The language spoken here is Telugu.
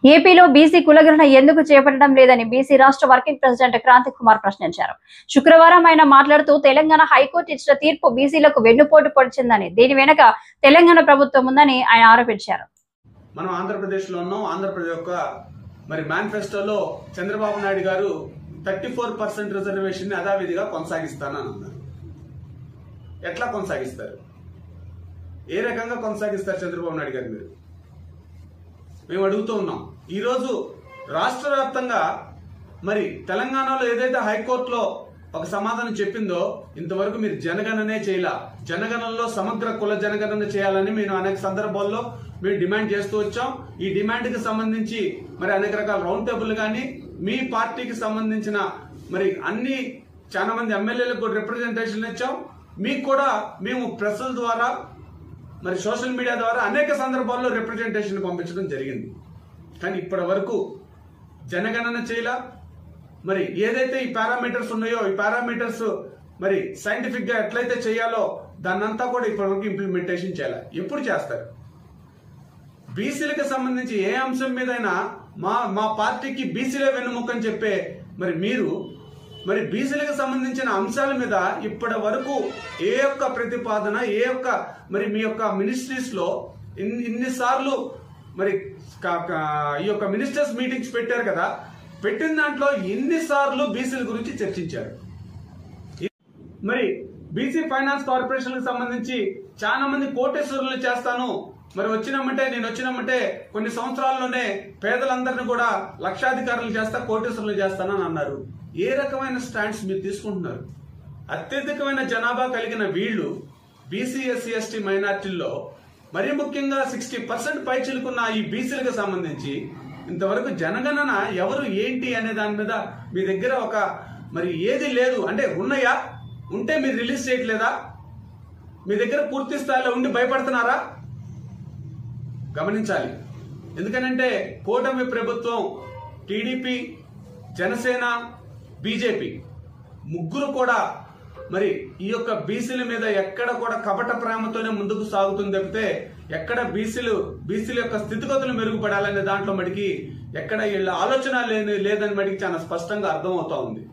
ఏపీలో బీసీ కులగణన ఎందుకు చేపట్టడం లేదని బీసీ రాష్ట్ర వర్కింగ్ ప్రెసిడెంట్ క్రాంతి కుమార్ ప్రశ్నించారు. శుక్రవారం ఆయన మాట్లాడుతూ తెలంగాణ హైకోర్టు ఇచ్చిన తీర్పు బీసీలకు వెన్నుపోటు పొడిచిందని, దీని వెనుక తెలంగాణ ప్రభుత్వం ఉందని ఆయన ఆరోపించారు. మనం ఆంధ్రప్రదేశ్ లో ఉన్నాం. ఆంధ్రప్రదేశ్ యొక్క మేనిఫెస్టోలో చంద్రబాబు నాయుడు గారు 34% రిజర్వేషన్ ని యథావిధిగా కొనసాగిస్తానని అన్నారు. ఎట్లా కొనసాగిస్తారు? ఏ రకంగా కొనసాగిస్తారు చంద్రబాబు నాయుడు గారు? మేము అడుగుతూ ఉన్నాం. ఈరోజు రాష్ట్ర వ్యాప్తంగా తెలంగాణలో ఏదైతే హైకోర్టులో ఒక సమాధానం చెప్పిందో, ఇంతవరకు మీరు జనగణనే చేయలా. జనగణనలో సమగ్ర కుల జనగణన చేయాలని మేము అనేక సందర్భాల్లో మేము డిమాండ్ చేస్తూ వచ్చాం. ఈ డిమాండ్ కి సంబంధించి అనేక రకాల రౌండ్ టేబుల్ గానీ, మీ పార్టీకి సంబంధించిన అన్ని చాలా మంది ఎమ్మెల్యేలకు కూడా రిప్రజెంటేషన్ ఇచ్చాం. మీకు కూడా మేము ప్రెస్ ద్వారా సోషల్ మీడియా ద్వారా అనేక సందర్భాల్లో రిప్రజెంటేషన్ పంపించడం జరిగింది. కానీ ఇప్పటి వరకు జనగణన చేయలా. ఏదైతే ఈ పారామీటర్స్ ఉన్నాయో, ఈ పారామీటర్స్ సైంటిఫిక్ గా ఎట్లయితే చేయాలో దాన్నంతా కూడా ఇప్పటివరకు ఇంప్లిమెంటేషన్ చేయాలి. ఎప్పుడు చేస్తారు? బీసీలకు సంబంధించి ఏ అంశం మీదైనా మా పార్టీకి బీసీలే వెన్నుముక్కని చెప్పే మీరు బీసీలకు సంబంధించిన అంశాల మీద ఇప్పటి వరకు ఏ ఒక్క ప్రతిపాదన, ఏ ఒక్క మీ యొక్క మినిస్ట్రీస్ లో ఇన్నిసార్లు ఈ యొక్క మినిస్టర్స్ మీటింగ్స్ పెట్టారు కదా, పెట్టిన దాంట్లో ఎన్నిసార్లు బీసీల గురించి చర్చించారు? బీసీ ఫైనాన్స్ కార్పొరేషన్ కి సంబంధించి చాలా మంది కోటేశ్వరులు చేస్తాను, నేను వచ్చినామంటే కొన్ని సంవత్సరాల్లోనే పేదలందరినీ కూడా లక్షాధికారులు చేస్తా, కోటేశ్వరులు చేస్తానని అన్నారు. ఏ రకమైన స్టాండ్స్ మీరు తీసుకుంటున్నారు? అత్యధికమైన జనాభా కలిగిన వీళ్లు బీసీ, ఎస్సీ, ఎస్టీ మైనార్టీల్లో మరీ ముఖ్యంగా 60% పై చిలుకున్న ఈ బీసీలకు సంబంధించి ఇంతవరకు జనగణన ఎవరు ఏంటి అనే దాని మీద మీ దగ్గర ఏది లేదు. అంటే ఉన్నాయా? ఉంటే మీరు రిలీజ్ చేయట్లేదా? మీ దగ్గర పూర్తి స్థాయిలో ఉండి భయపడుతున్నారా? గమనించాలి. ఎందుకనంటే కూటమి ప్రభుత్వం, టీడీపీ, జనసేన, బీజేపీ ముగ్గురు కూడా ఈ యొక్క బీసీల మీద ఎక్కడ కూడా కపట ప్రేమతోనే ముందుకు సాగుతుంది తప్పితే ఎక్కడ బీసీల యొక్క స్థితిగతులు మెరుగుపడాలనే దాంట్లో ఎక్కడ వీళ్ళ ఆలోచన లేదని చాలా స్పష్టంగా అర్థమవుతా ఉంది.